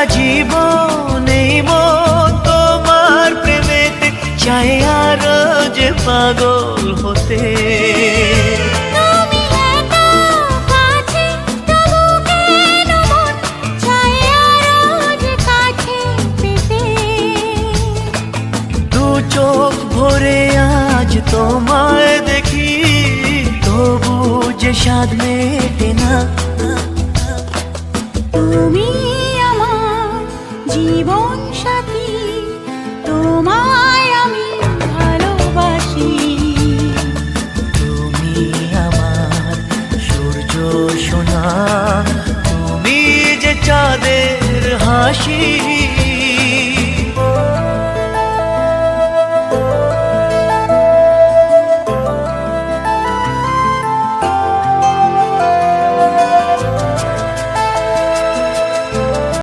সারা জীবন এই মন তোমার প্রেমেতে চাই আরো যে পাগল হতে। চোখ ভরে আজ তোমায় দেখি তবু যে স্বাদ মেটে না। তুমি আমার জীবন সাথী, তোমায় আমি ভালোবাসি। তুমি আমার সূর্য সোনা, তুমি যে চাঁদের হাসি।